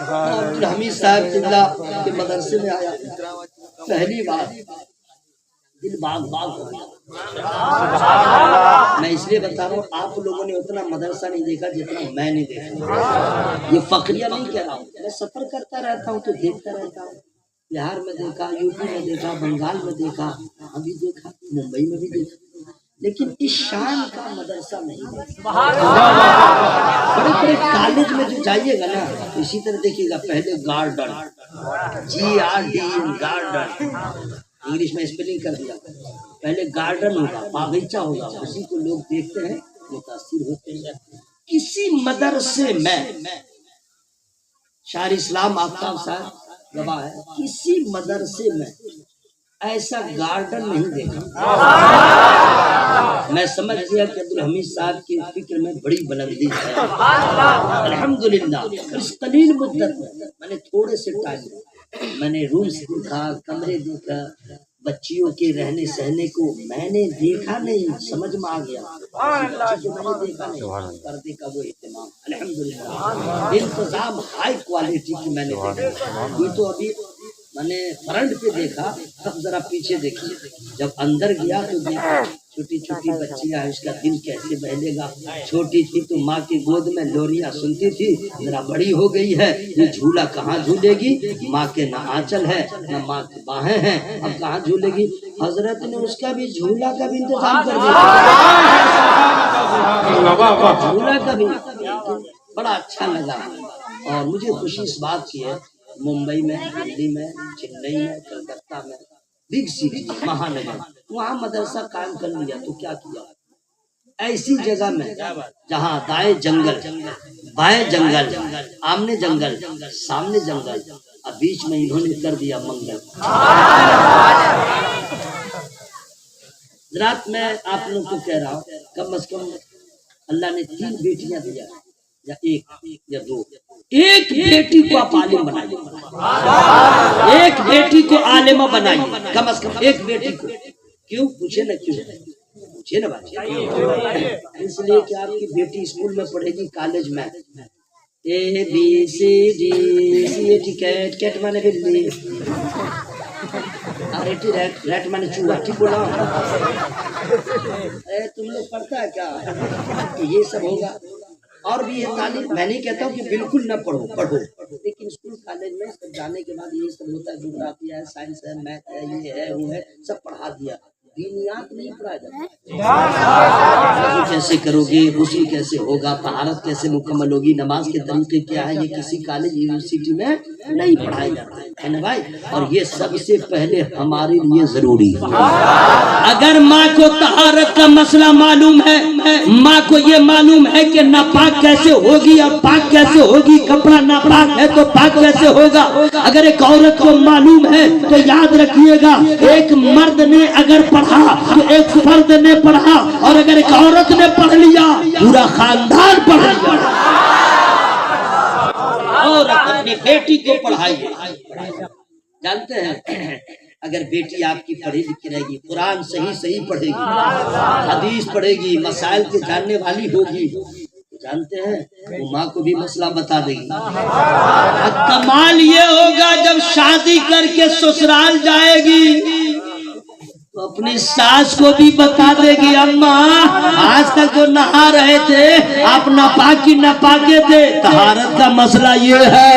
عبدالحمید صاحب قبلہ کے مدرسے میں آیا، پہلی بار دل باغ باغ ہو گیا۔ میں اس لیے بتا رہا ہوں، آپ لوگوں نے اتنا مدرسہ نہیں دیکھا جتنا میں نے دیکھا۔ یہ فقریہ نہیں کہہ رہا ہوں، میں سفر کرتا رہتا ہوں تو دیکھتا رہتا ہوں، بہار میں دیکھا، یو پی میں دیکھا، بنگال میں دیکھا، وہاں بھی دیکھا، ممبئی میں بھی دیکھا، لیکن اس شان کا مدرسہ نہیں دیکھا۔ بڑے بڑے کالج میں جو جائیے گا نا، اسی طرح دیکھیے گا، پہلے گارڈن، GRDN گارڈن، انگلش میں اسپیلنگ کر دیا، پہلے گارڈن ہوگا، باغیچہ ہوگا، اسی کو لوگ دیکھتے ہیں، متاثر ہوتے ہیں۔ کسی مدرسے میں، شاعر اسلام آفتاب صاحب گواہ ہے، کسی مدرسے میں ایسا گارڈن نہیں دیکھا۔ میں سمجھ گیا کہ عبدالحمید صاحب کی فکر میں بڑی بلندی ہے۔ الحمدللہ اس قلیل مدت میں نے تھوڑے سے ٹائم میں نے رومز دیکھا، کمرے دیکھا، بچیوں کے رہنے سہنے کو میں نے دیکھا نہیں، سمجھ میں آ گیا۔ میں نے دیکھا نہیں، پردے کا وہ اہتمام، الحمدللہ انتظام ہائی کوالٹی کی میں نے دیکھا۔ یہ تو ابھی میں نے فرنٹ پہ دیکھا، اب ذرا پیچھے دیکھیے، جب اندر گیا تو دیکھا چھوٹی چھوٹی بچیاں، اس کا دل کیسے بہلے گا۔ چھوٹی تھی تو ماں کی گود میں لوریاں سنتی تھی، ذرا بڑی ہو گئی ہے، یہ جھولا کہاں جھولے گی، ماں کے نہ آنچل ہے نہ ماں کی باہیں ہیں، اب کہاں جھولے گی۔ حضرت نے اس کا بھی جھولا کا بھی انتظام کر دیا، جھولا کا بھی۔ بڑا اچھا لگا، اور مجھے خوشی اس بات کی ہے، ممبئی میں، دلی میں، چنئی میں، کلکتہ میں، بگ سٹی مہانگر، وہاں مدرسہ قائم کر لیا تو کیا کیا، ایسی جگہ میں جہاں دائیں جنگل، بائیں جنگل، آمنے جنگل، سامنے جنگل، اب بیچ میں انہوں نے کر دیا منگل۔ رات میں آپ لوگوں کو کہہ رہا ہوں، کم از کم اللہ نے 3 بیٹیاں دیا، یا ایک یا 2، ایک بیٹی کو آپ عالم بنائیے، ایک بیٹی کو عالمہ بنائیے، کم از کم ایک بیٹی کو۔ کیوں پوچھے نا، کیوں پوچھے نا بات، اس لیے کہ آپ کی بیٹی اسکول میں پڑھے گی، کالج میں ABCD کیٹ مانے بلی، ریٹ مانے چوہا، ٹھیک بولا؟ تم لوگ پڑھتا ہے کیا کہ یہ سب ہوگا؟ اور بھی یہ تعلیم، میں نہیں کہتا ہوں کہ بالکل نہ پڑھو، پڑھو، لیکن اسکول کالج میں سب جانے کے بعد یہ سب ہوتا ہے، جغرافیہ ہے، سائنس ہے، میتھ ہے، یہ ہے وہ ہے، سب پڑھا دیا، دینیات نہیں پڑھا جاتا۔ کیسے کرو گے، غسل کیسے ہوگا، طہارت کیسے مکمل ہوگی، نماز کے طریقے کیا ہے، یہ کسی کالج یونیورسٹی میں نہیں پڑھائے جاتے ہے نا بھائی۔ اور یہ سب سے پہلے ہمارے لیے ضروری ہے۔ اگر ماں کو طہارت کا مسئلہ معلوم ہے، ماں کو یہ معلوم ہے کہ ناپاک کیسے ہوگی اور پاک کیسے ہوگی، کپڑا ناپاک ہے تو پاک کیسے ہوگا، اگر ایک عورت کو معلوم ہے تو یاد رکھیے گا، ایک مرد نے اگر پڑھا تو ایک فرد نے پڑھا، اور اگر ایک عورت نے پڑھ لیا پورا خاندان پڑھ لیا۔ اور اپنی بیٹی کو پڑھائیے۔ جانتے ہیں، اگر بیٹی آپ کی پڑھی لکھی رہے گی، قرآن صحیح پڑھے گی، حدیث پڑھے گی، مسائل کے جاننے والی ہوگی، جانتے ہیں وہ ماں کو بھی مسئلہ بتا دے گی۔ کمال یہ ہوگا جب شادی کر کے سسرال جائے گی تو اپنی ساس کو بھی بتا دے گی، اماں آج تک جو نہا رہے تھے آپ ناپاکی ناپاکے تھے، طہارت کا مسئلہ یہ ہے۔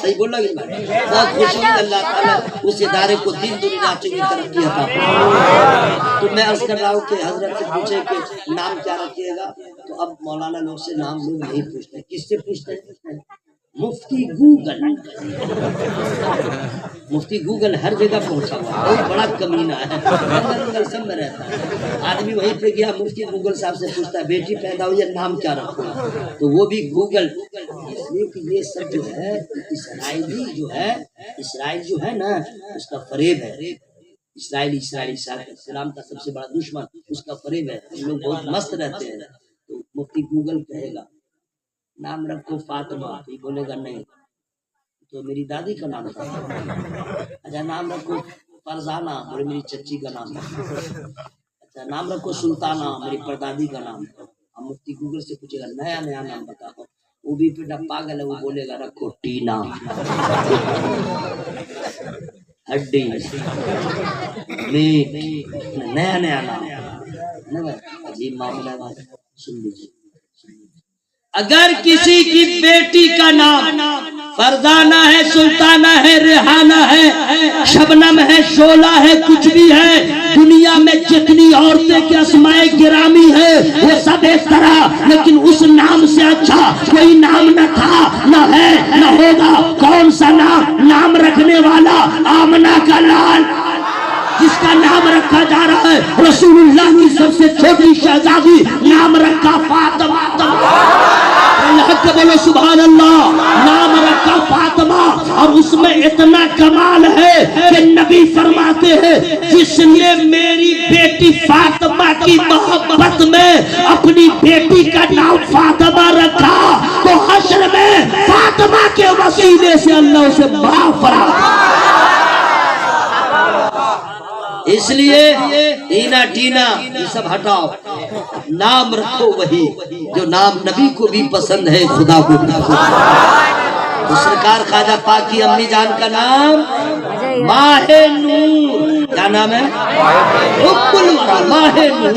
صحیح بول رہا ہے، بہت خوشی ہے، اللہ تعالیٰ اس ادارے کو دین دنیا کی ترقی عطا فرمائے۔ تو میں عرض کر رہا ہوں کہ حضرت سے پوچھے کہ نام کیا رکھیے گا، تو اب مولانا لوگ سے نام لوگ نہیں پوچھتے، کس سے پوچھتے ہیں؟ مفتی گوگل۔ مفتی گوگل ہر جگہ پہنچا ہوا، بہت بڑا کمینہ ہے، جنگل سب میں رہتا ہے۔ آدمی وہیں پہ گیا، مفتی گوگل صاحب سے پوچھتا ہے بیٹی پیدا ہوئی ہے، نام کیا رکھوں، تو وہ بھی گوگل۔ اس لیے کہ یہ سب جو ہے اسرائیل جو ہے نا، اس کا فریب ہے۔ اسرائیلی اسلام کا سب سے بڑا دشمن، اس کا فریب ہے، ہم لوگ بہت مست رہتے ہیں۔ تو مفتی گوگل کہے گا نام رکھو فاطمہ، یہ بولے گا نہیں تو میری دادی کا نام تھا۔ اچھا نام رکھو فرزانہ، بولے میری چچی کا نام تھا۔ اچھا نام رکھو سلطانہ، میری پردادی کا نام تھا۔ ہم مفتی گوگل سے پوچھے گا نیا نام بتاؤ، وہ بھی بیٹا پاگل ہے، وہ بولے گا رکھو ٹینا ہڈی میٹ، نیا نیا نام، عجیب معاملہ ہے بھائی. سن لیجیے، اگر کسی کی بیٹی کا نام فرزانہ ہے، سلطانہ ہے، ریحانہ ہے، شبنم ہے، شعلہ ہے، کچھ بھی ہے، دنیا میں جتنی عورتیں کے اسماء گرامی ہے وہ سب ایک طرح، لیکن اس نام سے اچھا کوئی نام نہ تھا، نہ ہے، نہ ہوگا. کون سا نام؟ نام رکھنے والا آمنہ کا لال، جس کا نام رکھا جا رہا ہے رسول اللہ کی سب سے چھوٹی شہزادی، نام رکھا فاطمہ. حق بولو سبحان اللہ. نام رکھا فاطمہ، اور اس میں اتنا کمال ہے کہ نبی فرماتے ہیں جس نے میری بیٹی فاطمہ کی محبت میں اپنی بیٹی کا نام فاطمہ رکھا تو حشر میں فاطمہ کے وسیلے سے اللہ اسے معاف فرمائے. اس لیے ٹینا ٹینا یہ سب ہٹاؤ، نام رکھو وہی جو نام نبی کو بھی پسند ہے، خدا کو بھی پسند ہے. تو سرکار خواجہ پاک کی امی جان کا نام ماہ نور، کیا نام ہے؟ حب الورا ماہ نور.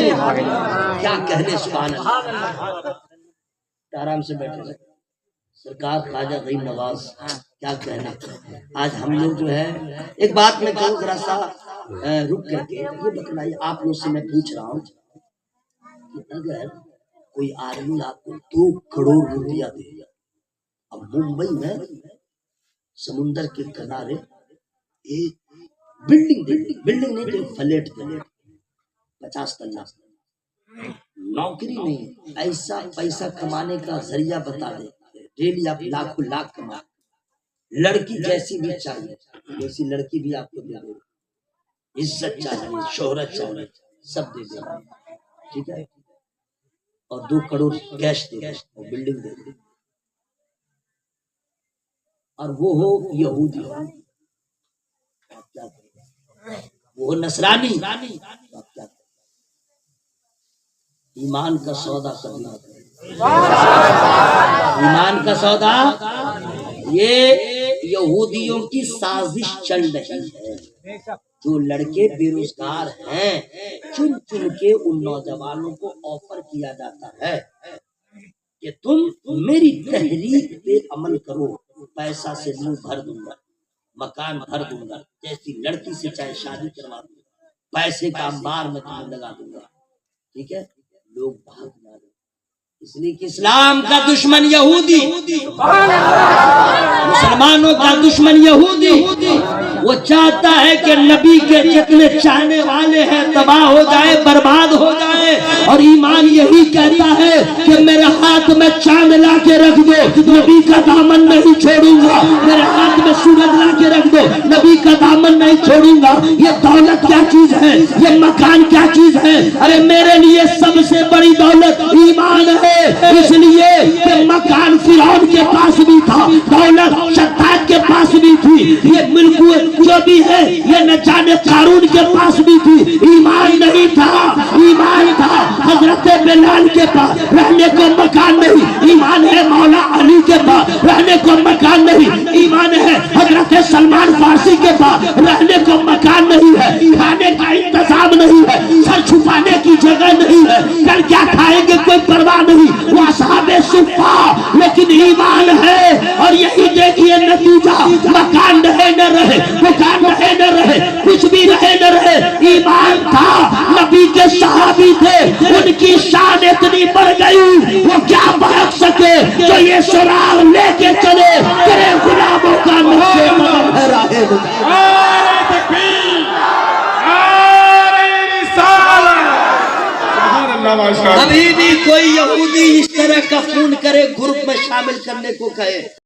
کیا کہنے سبحان اللہ. آرام سے بیٹھے سرکار خواجہ غریب نواز، کیا کہنا. آج ہم لوگ جو ہے، ایک بات میں کہوں ذرا سا رک کر کے یہ بتلائیے، آپ لوگ سے میں پوچھ رہا ہوں کہ اگر کوئی آدمی آپ کو 2 کروڑ روپیہ دے دیا، اب ممبئی میں سمندر کے کنارے ایک بلڈنگ نہیں تو فلیٹ 50 تلا، نوکری نہیں، ایسا پیسہ کمانے کا ذریعہ بتا دے، ڈیلی آپ لاکھوں لاکھ کما، لڑکی جیسی بھی چاہیے ویسی لڑکی بھی آپ کو دے دے، عزت چاہیے، شہرت چاہیے، سب دے دے، ٹھیک ہے، اور 2 کروڑ کیش دے دے اور بلڈنگ دے دے، اور وہ ہو یہودی، وہ نصرانی، ایمان کا سودا کبھی نہ کرے. ایمان کا سودا یہ یہودیوں کی سازش چل رہی ہے. جو لڑکے بے روزگار ہیں چن چن کے ان نوجوانوں کو آفر کیا جاتا ہے کہ تم میری تحریک پہ عمل کرو، پیسہ سے منہ بھر دوں گا، مکان بھر دوں گا، جیسی لڑکی سے چاہے شادی کروا دوں گا، پیسے کا انبار میں تمہیں لگا دوں گا. ٹھیک ہے، لوگ بھاگ نہ رہے، اس لیے کہ اسلام کا دشمن یہودی، مسلمانوں کا دشمن یہودی، وہ چاہتا ہے کہ نبی کے جتنے چاہنے والے ہیں تباہ ہو جائے، برباد ہو جائے. اور ایمان یہی کہتا ہے کہ میرے ہاتھ میں چاند لا کے رکھ دو، نبی کا دامن نہیں چھوڑوں گا. میرے ہاتھ میں سورج لا کے رکھ دو، نبی کا دامن نہیں چھوڑوں گا. یہ دولت کیا چیز ہے، یہ مکان کیا چیز ہے؟ ارے میرے لیے سب سے بڑی دولت ایمان ہے. اس لیے کہ مکان فرعون کے پاس بھی تھا، دولت شداد کے پاس بھی تھی، یہ ملک جو بھی ہے یہ نہ جانے قارون کے پاس بھی تھی. ایمان نہیں تھا، ایمان تھا حضرت بلال کے پاس رہنے کو مکان نہیں، ایمان ہے مولا علی کے پاس رہنے کو مکان نہیں، ایمان ہے حضرت سلمان فارسی کے پاس رہنے کو مکان نہیں ہے، کھانے کا انتظام نہیں ہے، سر چھپانے کی جگہ نہیں ہے، کل کیا کھائیں گے کوئی پرواہ نہیں، وہ اصحاب صفا. لیکن ایمان ہے، اور یہی دیکھیے نتیجہ، مکان رہے نہ رہے، مکان رہے نہ رہے، کچھ بھی رہے نہ رہے، ایمان تھا. نبی کے صحابی تھے، ان کی شان اتنی بڑھ گئی وہ کیا بھاگ سکے جو یہ سراغ لے کے چلے تیرے غلاموں کا نقشے قدم ہے راہ ابھی بھی کوئی یہودی اس طرح کا فون کرے، گروپ میں شامل کرنے کو کہے